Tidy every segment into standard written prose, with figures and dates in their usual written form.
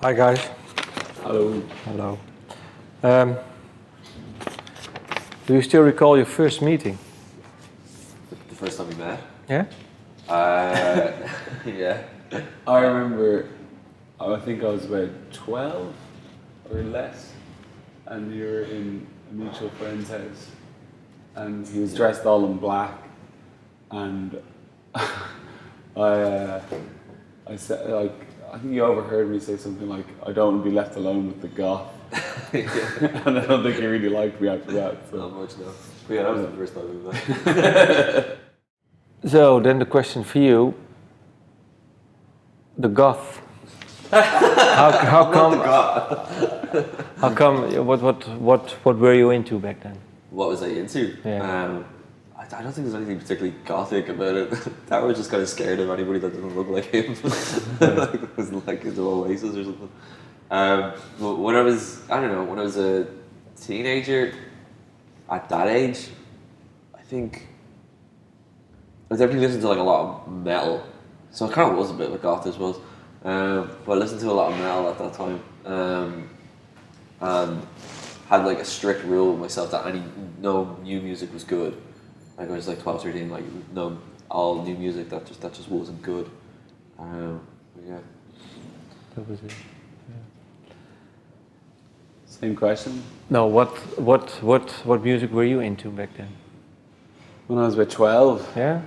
Hi guys. Hello. Hello. Do you still recall your first meeting? The first time we met? Yeah? Yeah. I remember, I think I was about 12 or less, and you were in a mutual friend's house, and he was dressed all in black, and I said, like, I think you overheard me say something like, I don't want to be left alone with the goth. And I don't think he really liked me after that. So. Not much, no. But yeah, that was the first time we met. So then the question for you, the goth. How come? How come? What were you into back then? What was I into? Yeah. I don't think there's anything particularly gothic about it. Dara was just kind of scared of anybody that doesn't look like him. Like it was like his Oasis or something. But when I was a teenager, at that age, I think I definitely listened to like a lot of metal. So it kind of was a bit of a goth, I suppose. But I listened to a lot of metal at that time. And had like a strict rule with myself that no new music was good. Like I was like 12, 13, like no, all new music that just wasn't good. Yeah. That was it. Same question. No, what music were you into back then? When I was about 12. Yeah.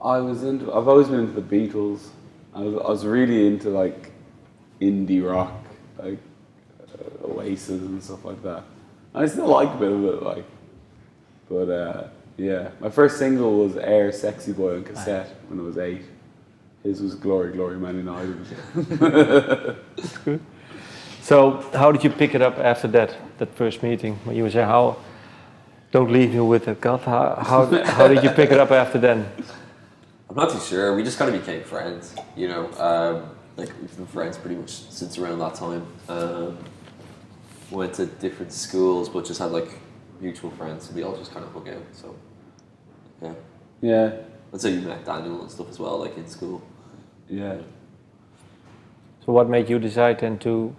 I've always been into the Beatles. I was really into like indie rock, like Oasis and stuff like that. I still like a bit of it, like. But yeah, my first single was Air Sexy Boy on cassette when I was 8. His was Glory, Glory, Man United. That's good. So how did you pick it up after that first meeting? When you say, don't leave me with that goth. How did you pick it up after then? I'm not too sure. We just kind of became friends, you know. Like we've been friends pretty much since around that time. Went to different schools, but just had like mutual friends, so we all just kind of hung out. So yeah. Yeah. That's how you met Daniel and stuff as well, like in school. Yeah. So what made you decide then to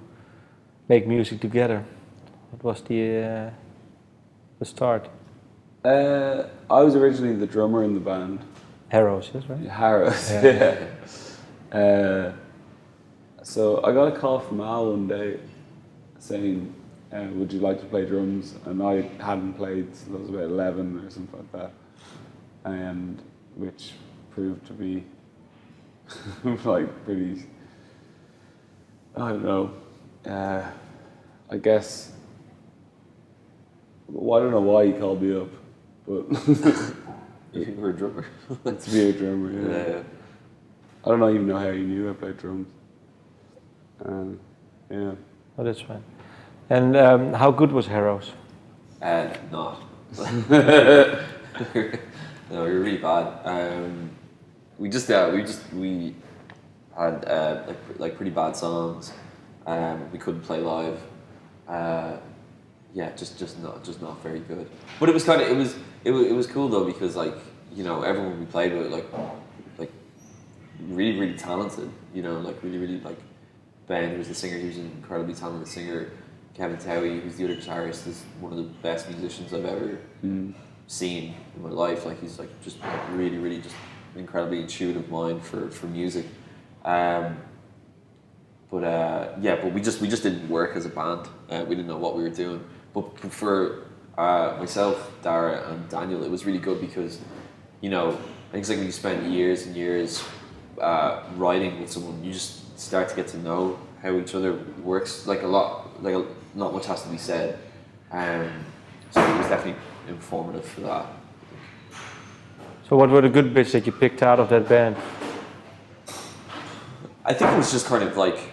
make music together? What was the start? I was originally the drummer in the band. Harrows, yes, right? Harrows, yeah. So I got a call from Al one day saying, would you like to play drums? And I hadn't played since I was about 11 or something like that. And which proved to be like pretty, I don't know, I guess, well, I don't know why he called me up, but You were a drummer. to be a drummer, yeah. I don't even know how he knew I played drums. Yeah. Oh, that's fine. And how good was Harrows? Not. No, we were really bad. We had like pretty bad songs. We couldn't play live. Yeah, just not very good. But it was kind of it was cool though, because like, you know, everyone we played with like really talented. You know, like really like Ben, who was the singer, he was an incredibly talented singer. Kevin Towie, who's the other guitarist, is one of the best musicians I've ever seen in my life. Like he's like just like really just incredibly intuitive mind for music. But we just didn't work as a band. We didn't know what we were doing. But for myself, Dara and Daniel, it was really good because, you know, I think it's like when you spend years and years writing with someone, you just start to get to know how each other works. Not much has to be said. So it was definitely informative for that. So what were the good bits that you picked out of that band? I think it was just kind of like,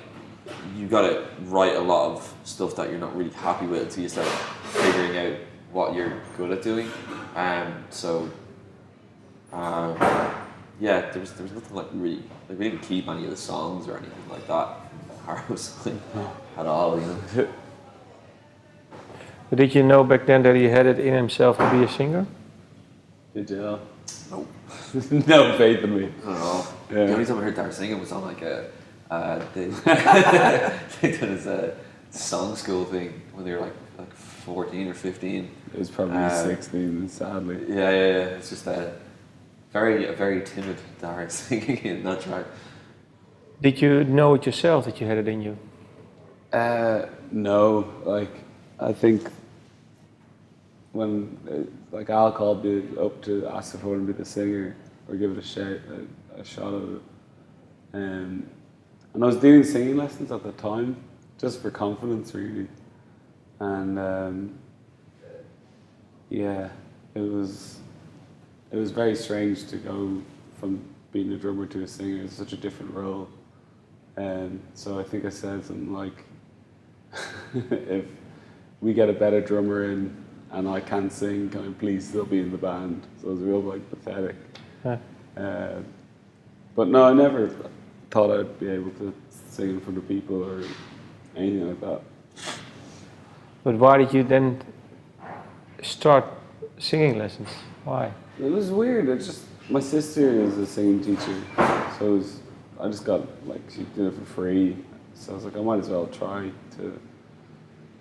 you gotta write a lot of stuff that you're not really happy with until you start figuring out what you're good at doing. Yeah, there was nothing like really, like we didn't keep any of the songs or anything like that from Harrows at all, you know. But did you know back then that he had it in himself to be a singer? Did you know? Nope. No faith in me. I don't know. Yeah. The only time I heard Dara singing was on like they did this song school thing when they were like 14 or 15. It was probably 16, sadly. Yeah. It's just a very timid Dara singing in that track. Did you know it yourself that you had it in you? No, like I think when like Al called me up to ask if I wanted to be the singer or give it a shot at it, and I was doing singing lessons at the time just for confidence really, and yeah, it was very strange to go from being a drummer to a singer. It's such a different role. And so I think I said something like, if we get a better drummer in and I can't sing, can I please still be in the band? So it was real like pathetic. Huh. But no, I never thought I'd be able to sing in front of people or anything like that. But why did you then start singing lessons? Why? It was weird. It's just, my sister is a singing teacher, so I just got, like, she did it for free. So I was like, I might as well try to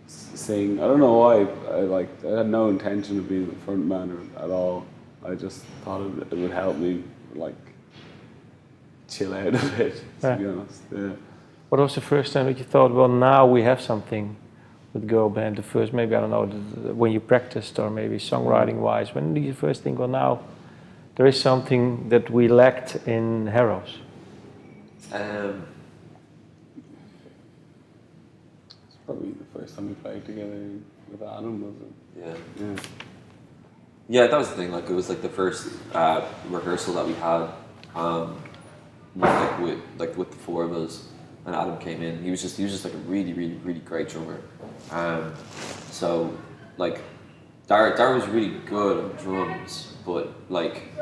sing. I don't know why. I had no intention of being the front man at all. I just thought it would help me, like, chill out a bit, to be honest. Yeah. What was the first time that you thought, well, now we have something with girl band? The first, maybe, I don't know, when you practiced or maybe songwriting-wise, when did you first think, well, now there is something that we lacked in Harrows? It's probably the first time we played together with Adam, was it? Yeah, that was the thing. Like, it was like the first rehearsal that we had, with the four of us, and Adam came in. He was just like a really great drummer. So like, Dara was really good on drums, but like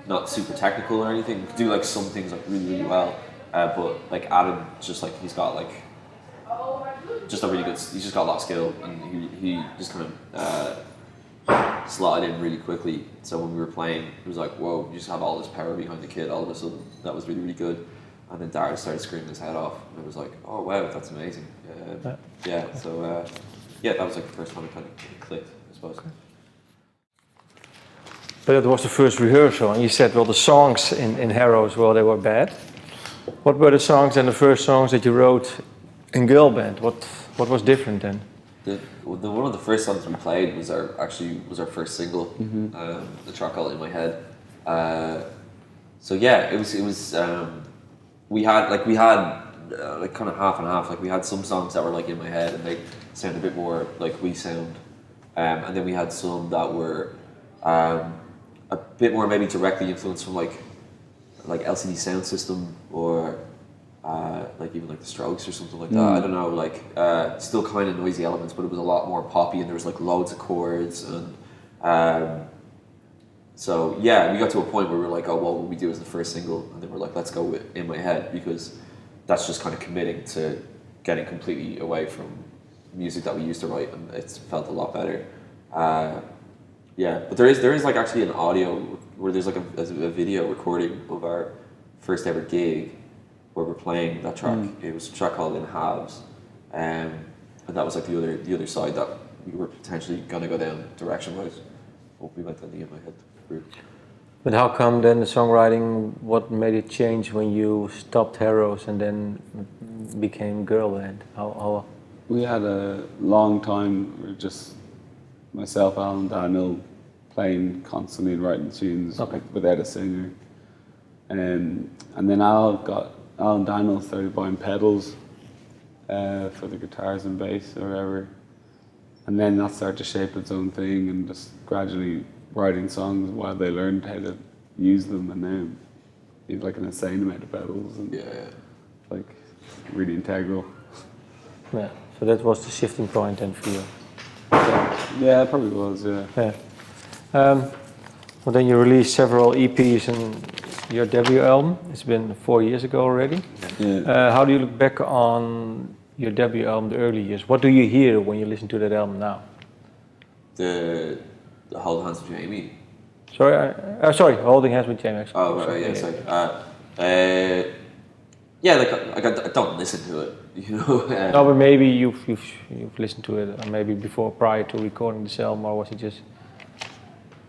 not super technical or anything. He could do like some things like really well. But like Adam, just like he's got like just a really good. He's just got a lot of skill, and he just kind of slotted in really quickly. So when we were playing, it was like, whoa, you just have all this power behind the kid. All of a sudden, that was really good. And then Dara started screaming his head off, and it was like, oh wow, that's amazing. So that was like the first time it kind of clicked, I suppose. But it was the first rehearsal, and you said, well, the songs in Harrows, well, they were bad. What were the songs and the first songs that you wrote in girl band? What was different then? One of the first songs we played was our first single, the track called In My Head. It was. We had kind of half and half. Like, we had some songs that were like in my head and they sound a bit more like we sound, and then we had some that were a bit more maybe directly influenced from like LCD Sound System or like even like the Strokes or something like that. I don't know, like still kind of noisy elements, but it was a lot more poppy and there was like loads of chords and so yeah, we got to a point where we were like, oh, what would we do as the first single? And then we're like, let's go with In My Head, because that's just kind of committing to getting completely away from music that we used to write, and it's felt a lot better. But there is like actually an audio where there's like a video recording of our first ever gig where we're playing that track. It was a track called In Halves, and that was like the other side that we were potentially gonna go down direction-wise. But we went on the In My Head route. But how come then the songwriting, what made it change when you stopped Harrows and then became girl band? How? We had a long time, just myself, Alan Duggan, playing constantly and writing tunes without a singer. And then Alan Duggan started buying pedals for the guitars and bass or whatever. And then that started to shape its own thing and just gradually writing songs while they learned how to use them, and now you have like an insane amount of pedals and like really integral. Yeah, so that was the shifting point then for you. Yeah, it probably was, yeah. Well, then you released several EPs and your debut album. It's been 4 years ago already. Yeah. How do you look back on your debut album, the early years? What do you hear when you listen to that album now? The Hold Hands with Jamie. Sorry, Holding Hands with Jamie. Oh, right, yeah, sorry. Yeah, like I don't listen to it, you know. No, but maybe you've listened to it, or maybe before, prior to recording this album, or was it just?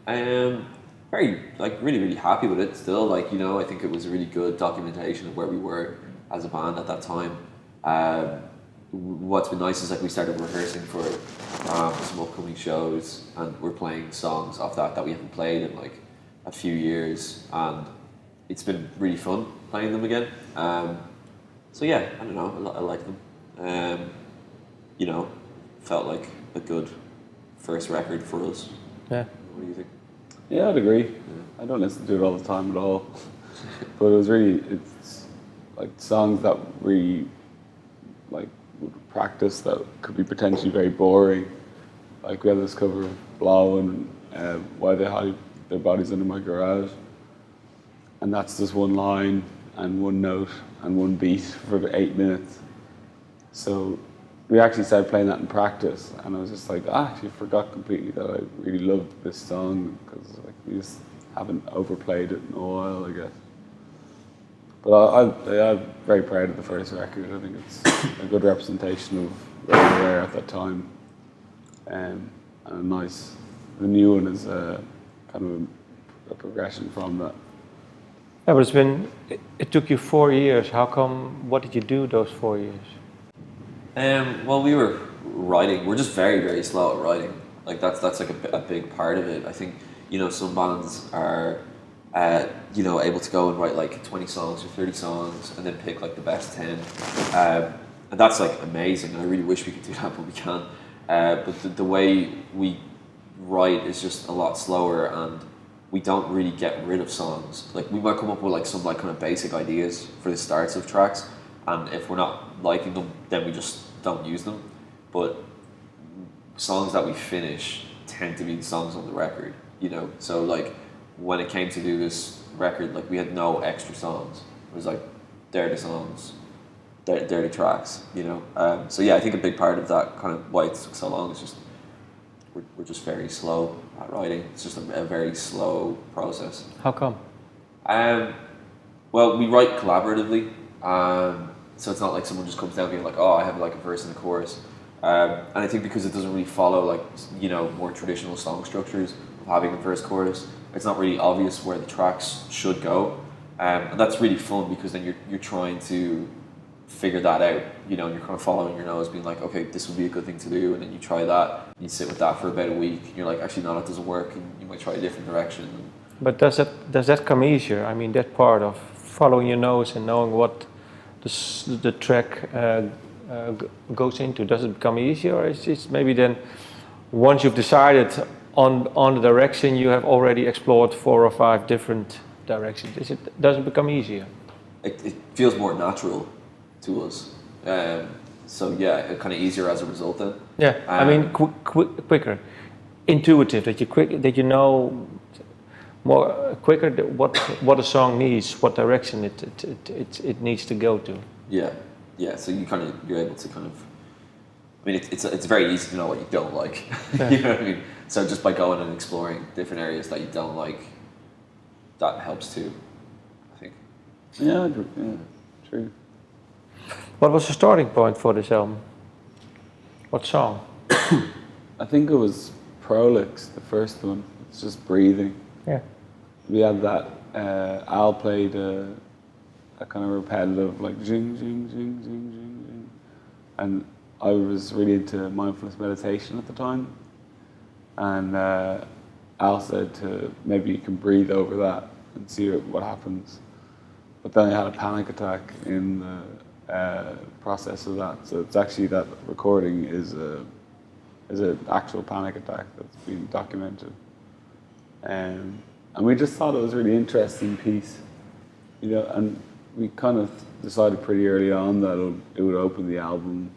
Very like really happy with it still. Like, you know, I think it was a really good documentation of where we were as a band at that time. What's been nice is like we started rehearsing for some upcoming shows, and we're playing songs off that we haven't played in like a few years, and it's been really fun playing them again. So yeah, I don't know, I like them. You know, felt like a good first record for us. Yeah. What do you think? Yeah, I'd agree. I don't listen to it all the time at all, but it's like songs that we like would practice that could be potentially very boring. Like we had this cover of Blow and Why They Hide Their Bodies Under My Garage, and that's just one line and one note and one beat for about 8 minutes. So we actually started playing that in practice, and I was just like, I actually forgot completely that I really loved this song, because like we just haven't overplayed it in a while, I guess. But I'm very proud of the first record. I think it's a good representation of where we were at that time, and a nice. The new one is kind of a progression from that. Yeah, but it took you 4 years. How come? What did you do those 4 years? Well, we were writing. We're just very slow at writing. Like that's like a big part of it. I think, you know, some bands are, you know, able to go and write like 20 songs or 30 songs and then pick like the best 10. And that's like amazing. And I really wish we could do that, but we can't. But the way we write is just a lot slower, and we don't really get rid of songs. Like we might come up with like some like kind of basic ideas for the starts of tracks, and if we're not liking them, then we just don't use them. But songs that we finish tend to be the songs on the record, you know. So like when it came to do this record, like we had no extra songs. It was like they're the songs, they're the tracks, you know. So yeah, I think a big part of that kind of why it took so long is just we're just very slow at writing. It's just a very slow process. How come? Well, we write collaboratively. So it's not like someone just comes down being like, oh, I have like a verse and a chorus. And I think because it doesn't really follow like, you know, more traditional song structures of having a verse chorus, it's not really obvious where the tracks should go. And that's really fun, because then you're trying to figure that out, you know, and you're kind of following your nose, being like, okay, this would be a good thing to do, and then you try that, and you sit with that for about a week, and you're like, actually no, that doesn't work, and you might try a different direction. But does that come easier? I mean, that part of following your nose and knowing what the track goes into, does it become easier, or is it maybe then once you've decided on the direction, you have already explored 4 or 5 different directions? Does it become easier? It feels more natural to us. So yeah, kind of easier as a result then. Yeah, I mean quicker, intuitive, that you know more quicker what a song needs, what direction it needs to go to. Yeah. So you're able to kind of. I mean, it's very easy to know what you don't like. Yeah. You know what I mean? So just by going and exploring different areas that you don't like, that helps too, I think. Yeah, true. What was the starting point for this album? What song? I think it was Prolix, the first one. It's just breathing. Yeah. We had that, Al played a kind of repetitive, like zing, zing, zing, zing, zing, zing. And I was really into mindfulness meditation at the time. And Al said maybe you can breathe over that and see what happens. But then I had a panic attack in the process of that. So it's actually, that recording is an actual panic attack that's been documented. And we just thought it was a really interesting piece, you know, and we kind of decided pretty early on that it would open the album.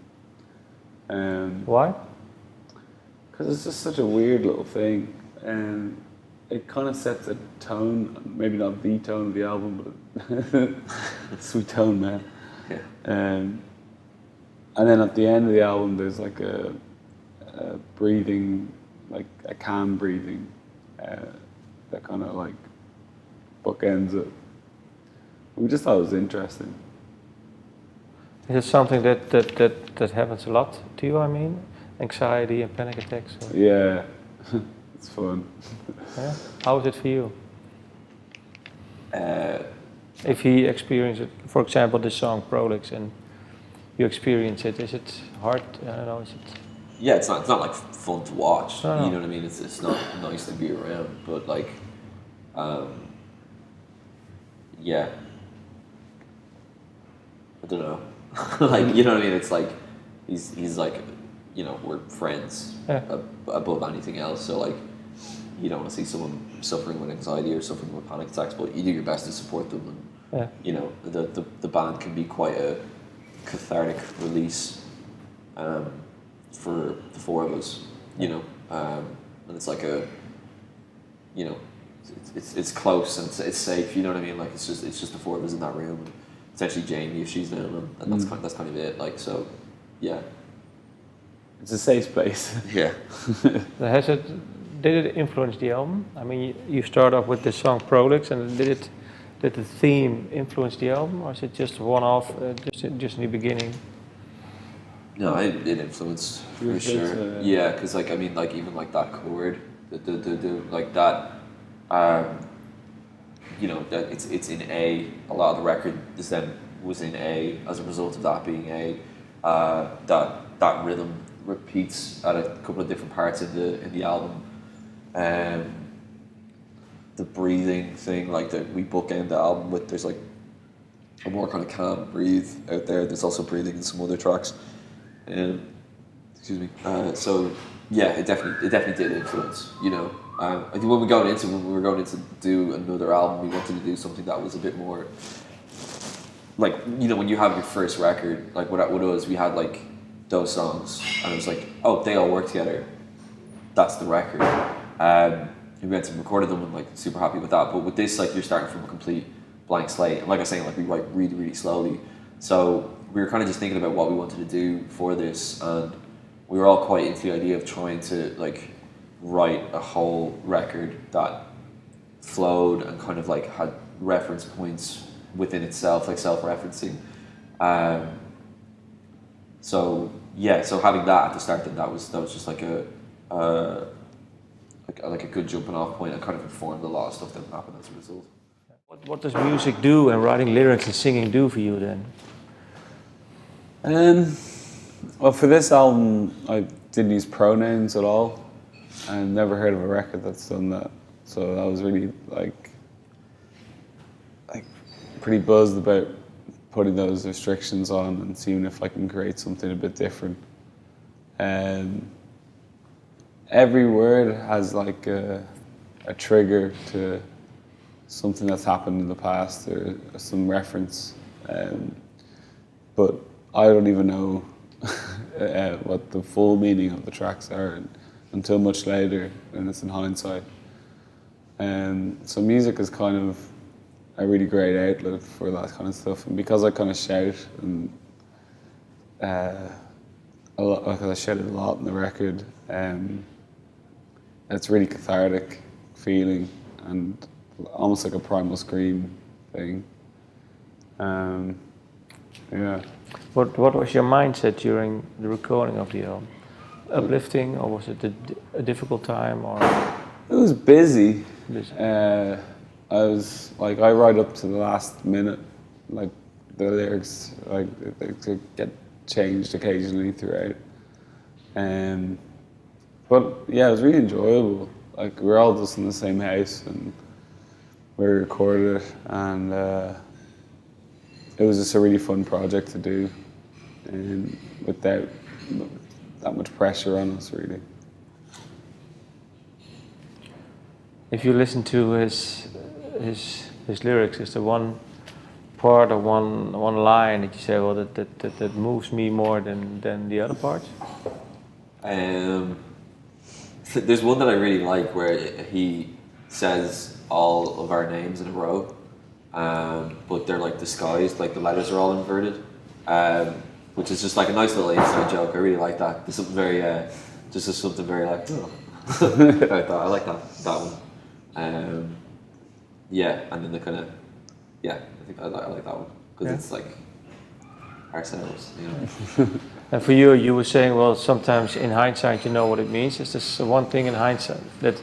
Why? Because it's just such a weird little thing, and it kind of sets a tone, maybe not the tone of the album, but sweet tone, man. Yeah. And then at the end of the album, there's like a breathing, like a calm breathing, that kind of like bookends it, we just thought it was interesting. Is it something that happens a lot to you? I mean, anxiety and panic attacks. Or? Yeah, it's fun. Yeah. How is it for you? Uh, If he experiences it, for example, the song Prolix, and you experience it, is it hard? I don't know. Is it? yeah, it's not like fun to watch. No. You know what I mean? It's not nice to be around, but like, yeah. I don't know. Like, you know what I mean? It's like he's like, you know, we're friends above anything else. So like, you don't want to see someone suffering with anxiety or suffering with panic attacks, but you do your best to support them. And you know, the band can be quite a cathartic release for the four of us. You know, and it's like a, you know, it's close and it's safe. You know what I mean? Like it's just the four of us in that room. And essentially Jamie if she's there, and that's kind of it. Like so, yeah. It's a safe place. Yeah. Did it influence the album? I mean, you start off with the song Prolix, and did the theme influence the album, or is it just one-off, just in the beginning? No, it influenced for sure. Yeah, because like I mean, like even like that chord, the like that, you know, that it's in A. A lot of the record was in A as a result of that being A. That rhythm repeats at a couple of different parts in the album. The breathing thing, like that we bookend the album with, there's like a more kind of calm breathe out there. There's also breathing in some other tracks. Excuse me. So yeah, it definitely did influence. You know, I think when we were going into do another album, we wanted to do something that was a bit more like, you know, when you have your first record, like what it was, we had like those songs, and it was like, oh, they all work together. That's the record. We went and recorded them and like super happy with that. But with this, like you're starting from a complete blank slate. And like I was saying, like we write really, really slowly. So we were kind of just thinking about what we wanted to do for this, and we were all quite into the idea of trying to like write a whole record that flowed and kind of like had reference points within itself, like self-referencing. So yeah, so having that at the start, then that was just like like a good jumping off point, and kind of informed a lot of stuff that happened as a result. What does music do, and writing lyrics and singing do for you then? Well, for this album, I didn't use pronouns at all. I never heard of a record that's done that, so I was really like pretty buzzed about putting those restrictions on and seeing if I can create something a bit different. Every word has like a trigger to something that's happened in the past or some reference, but I don't even know what the full meaning of the tracks are until much later, and it's in hindsight. So music is kind of a really great outlet for that kind of stuff, and because I kind of shout and a lot, like I shouted a lot in the record, it's really cathartic feeling and almost like a primal scream thing. Yeah. What was your mindset during the recording of the album? Uplifting, or was it a difficult time? Or it was busy. Busy. I was like, I write up to the last minute, like the lyrics, like they get changed occasionally throughout. But yeah, it was really enjoyable. Like we were all just in the same house and we recorded it, and it was just a really fun project to do, and without that much pressure on us, really. if you listen to his lyrics, is there one part or one line that you say, well, that moves me more than the other parts? There's one that I really like where he says all of our names in a row, but they're like disguised, like the letters are all inverted, which is just like a nice little inside joke. I really like that. There's something very, just something very like, oh. I like that one. Yeah, and then the kind of, yeah, I think I like that one because it's like ourselves, you know. And for you, you were saying, well, sometimes in hindsight, you know what it means. Is this one thing in hindsight that,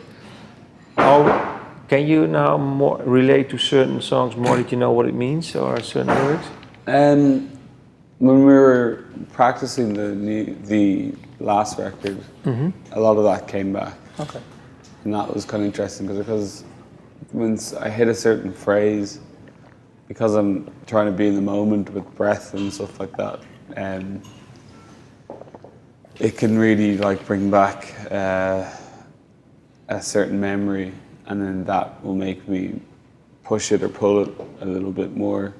can you now more relate to certain songs more that you know what it means or certain lyrics? When we were practicing the last record, a lot of that came back. Okay. And that was kind of interesting because once I hit a certain phrase, because I'm trying to be in the moment with breath and stuff like that, it can really like bring back a certain memory, and then that will make me push it or pull it a little bit more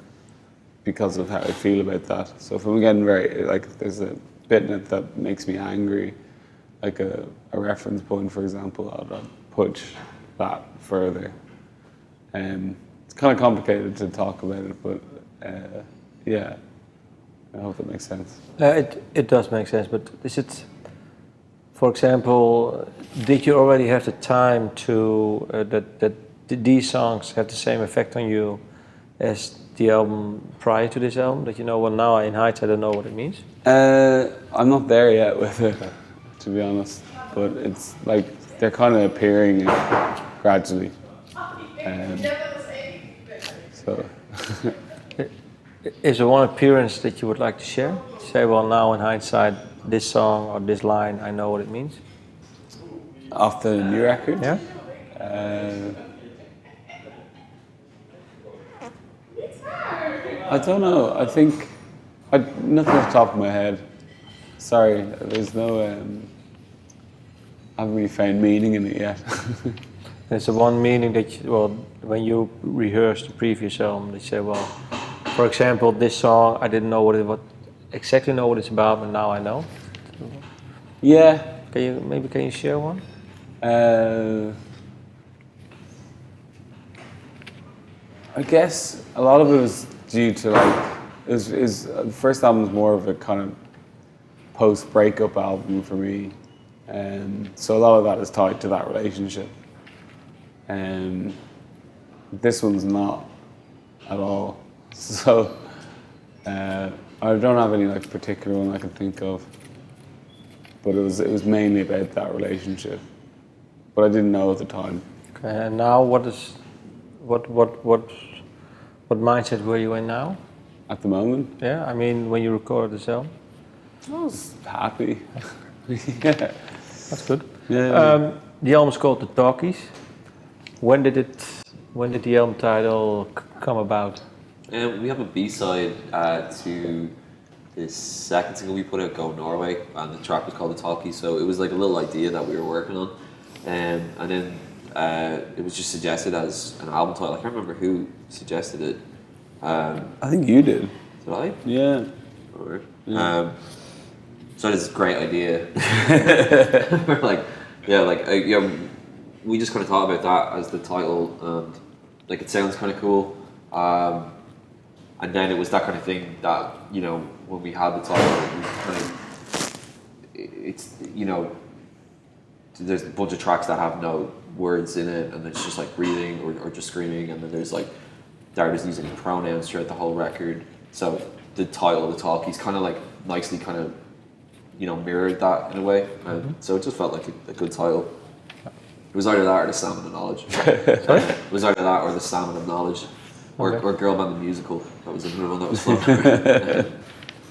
because of how I feel about that. So if I'm getting if there's a bit in it that makes me angry, like a reference point, for example, I'll push that further. It's kind of complicated to talk about it, but yeah, I hope that makes sense. It does make sense, but is it, for example, did you already have the time to, that these songs have the same effect on you as the album prior to this album? That you know, well, now in hindsight I don't know what it means? I'm not there yet with it, to be honest, but it's like they're kind of appearing gradually. So. Is there one appearance that you would like to share? Say, well, now in hindsight, this song or this line, I know what it means. Off the new record? Yeah. I don't know. I think nothing off the top of my head. Sorry, there's no. I haven't really found meaning in it yet. There's the one meaning that when you rehearsed the previous album, they say, well, for example, this song I didn't know what exactly know what it's about, but now I know. Yeah. Can you share one? I guess a lot of it was due to the first album was more of a kind of post-breakup album for me, so a lot of that is tied to that relationship. This one's not at all. So I don't have any like particular one I can think of, but it was mainly about that relationship. But I didn't know at the time. Okay, and now what mindset were you in now? At the moment? Yeah, I mean when you recorded this album. I was happy. Yeah. That's good. Yeah. The album's called The Talkies. When did the album title come about? We have a B-side to the second single we put out, Go Norway, and the track was called The Talkies, so it was like a little idea that we were working on. And then it was just suggested as an album title. I can't remember who suggested it. I think you did. Did I? Yeah. Alright. Yeah. So this great idea. We just kind of thought about that as the title, and like it sounds kind of cool. And then it was that kind of thing that, you know, when we had the title, we kind of, it's, you know, there's a bunch of tracks that have no words in it, and it's just like breathing or just screaming, and then there's like Dara doesn't use any pronouns throughout the whole record. So the title, The Talkies, kind of like nicely kind of, you know, mirrored that in a way. So it just felt like a good title. It was either that or The Salmon of Knowledge. It was either that or The Salmon of Knowledge. Or Girl Band the Musical. That was another one that was fun.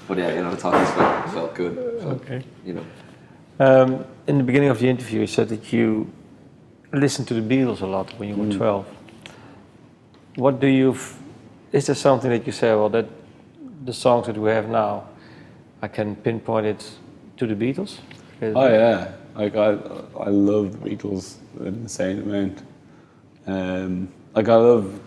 But yeah, you know, The Talkies felt good. So, Okay. You know. In the beginning of the interview, you said that you listened to the Beatles a lot when you were 12. What do you? Is there something that you say? Well, that the songs that we have now, I can pinpoint it to the Beatles. Oh yeah, like I love the Beatles in an insane amount. Like I love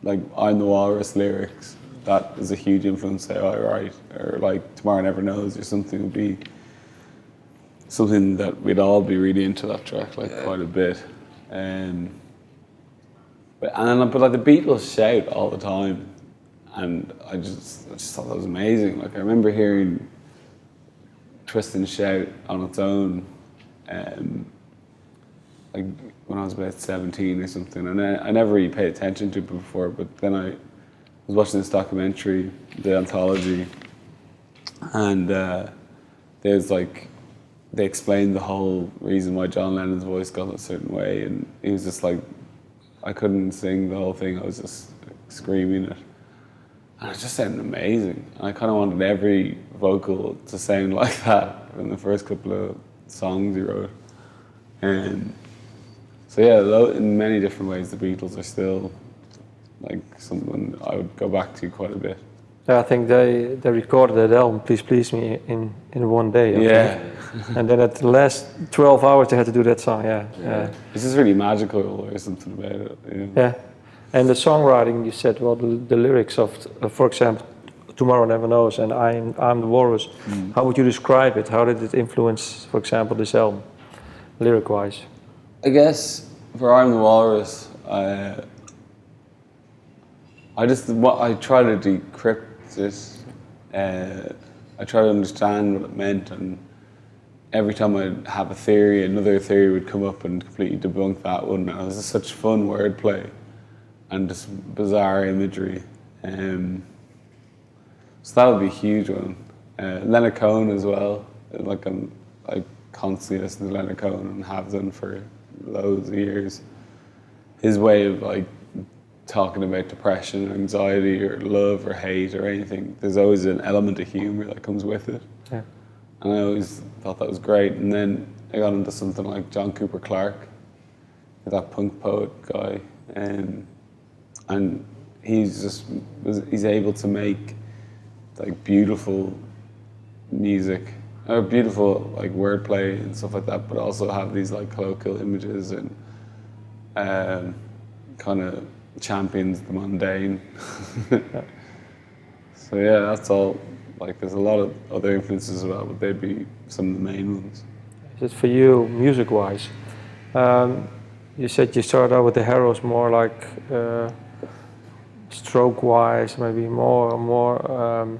like I'm the Walrus lyrics. That is a huge influence how I write. Or like Tomorrow Never Knows or something would be something that we'd all be really into that track like quite a bit. But like the Beatles shout all the time, and I just thought that was amazing. Like I remember hearing Twist and Shout on its own, like when I was about 17 or something, and I never really paid attention to it before. But then was watching this documentary, the anthology, and there's like, they explained the whole reason why John Lennon's voice got a certain way, and he was just like, I couldn't sing the whole thing, I was just screaming it. And it just sounded amazing. And I kind of wanted every vocal to sound like that in the first couple of songs he wrote. And so yeah, in many different ways, the Beatles are still like something I would go back to quite a bit. Yeah, I think they recorded that album, Please Please Me, in one day. Yeah. And then at the last 12 hours they had to do that song, yeah. It's just really magical or something about it. Yeah. And the songwriting, you said, well, the lyrics of, for example, Tomorrow Never Knows and I'm the Walrus, how would you describe it? How did it influence, for example, this album, lyric-wise? I guess for I'm the Walrus, I try to decrypt this. I try to understand what it meant, and every time I'd have a theory, another theory would come up and completely debunk that one. And it was just such fun wordplay and just bizarre imagery. So that would be a huge one. Leonard Cohen as well. I constantly listen to Leonard Cohen and have done for loads of years. His way of like talking about depression, or anxiety, or love, or hate, or anything, there's always an element of humor that comes with it. Yeah. And I always thought that was great. And then I got into something like John Cooper Clarke, that punk poet guy, and he's able to make like beautiful music, or beautiful like wordplay and stuff like that, but also have these like colloquial images and kind of champions the mundane. So yeah, that's all. Like there's a lot of other influences as well, but they'd be some of the main ones. Is it for you, music-wise? You said you started out with the Harrows more like stroke-wise, maybe more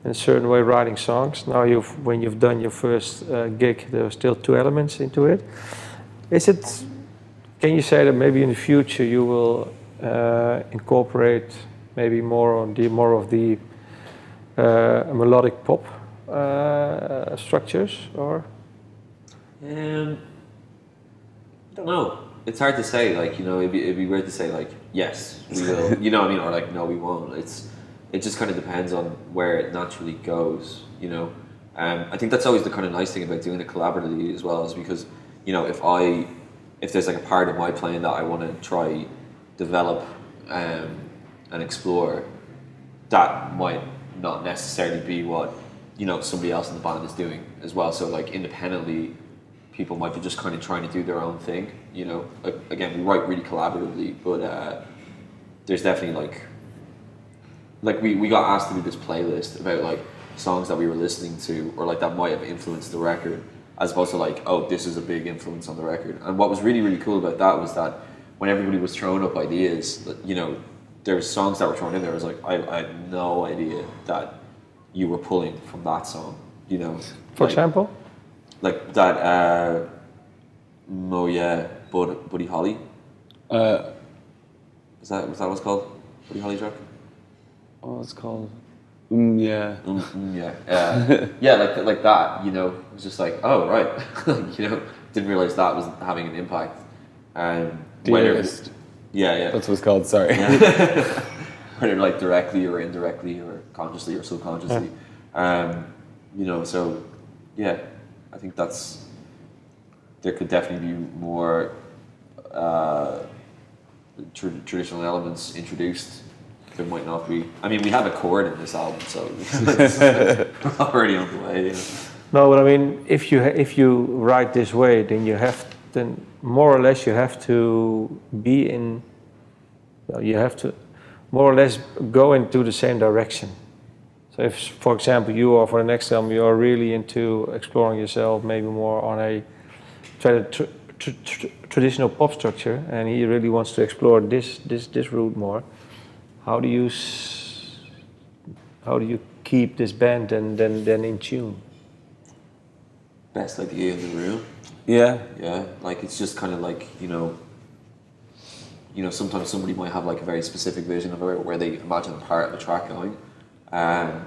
in a certain way writing songs. Now when you've done your first gig, there are still two elements into it. Can you say that maybe in the future you will incorporate maybe more of the melodic pop structures, or? I don't know. It's hard to say. Like, you know, it'd be weird to say like yes we will. You know what I mean? Or like no we won't. It just kind of depends on where it naturally goes. You know, I think that's always the kind of nice thing about doing it collaboratively as well, is because, you know, if there's like a part of my playing that I want to try develop and explore, that might not necessarily be what, you know, somebody else in the band is doing as well. So like independently, people might be just kind of trying to do their own thing, you know. Like, again, we write really collaboratively, but there's definitely like we got asked to do this playlist about like songs that we were listening to, or like that might have influenced the record, as opposed to like, oh, this is a big influence on the record. And what was really, really cool about that was that when everybody was throwing up ideas, you know, there were songs that were thrown in there. I was like, I had no idea that you were pulling from that song, you know. For example? Like that, oh yeah, Buddy Holly. Was that what it's called? Buddy Holly track? Oh, it's called. Yeah. Yeah. Yeah, like that. You know, it was just like, oh right, you know, didn't realize that was having an impact. Dearest. Yeah. That's what it's called. Sorry. Yeah. Whether like directly or indirectly or consciously or subconsciously, you know. So yeah, I think there could definitely be more traditional elements introduced. There might not be. I mean, we have a chord in this album, so we're already on the way. You know? No, but I mean, if you write this way, then more or less you have to be in. Well, you have to more or less go into the same direction. So if, for example, you are for the next album, you are really into exploring yourself, maybe more on a traditional pop structure, and he really wants to explore this route more. How do you keep this band then in tune? Best idea in the room. Yeah. Yeah, like it's just kind of like, you know, you know, sometimes somebody might have like a very specific vision of where they imagine a part of a track going, and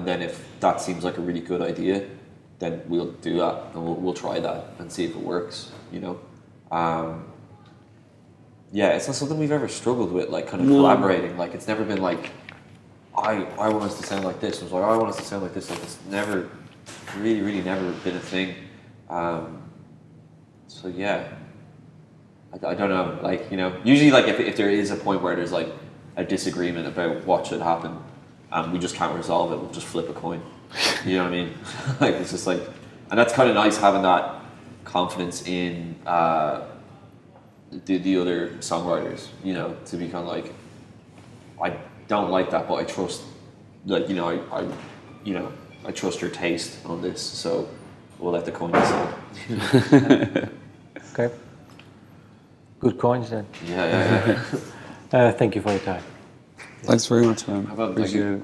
then if that seems like a really good idea, then we'll do that and we'll try that and see if it works, you know. Yeah, it's not something we've ever struggled with, like kind of collaborating. Like it's never been like, I want us to sound like this. It was like, I want us to sound like this. Like it's never, really never been a thing. So yeah, I don't know, like, you know, usually like if there is a point where there's like a disagreement about what should happen and we just can't resolve it, we'll just flip a coin. You know what I mean? Like it's just like, and that's kind of nice having that confidence in the other songwriters, you know, to be kind of like, I don't like that, but I trust, like, you know, I trust your taste on this, so we'll let the coin decide. Okay. Good coins then. Yeah. Thank you for your time. Thanks very much, man. How about Appreciate it.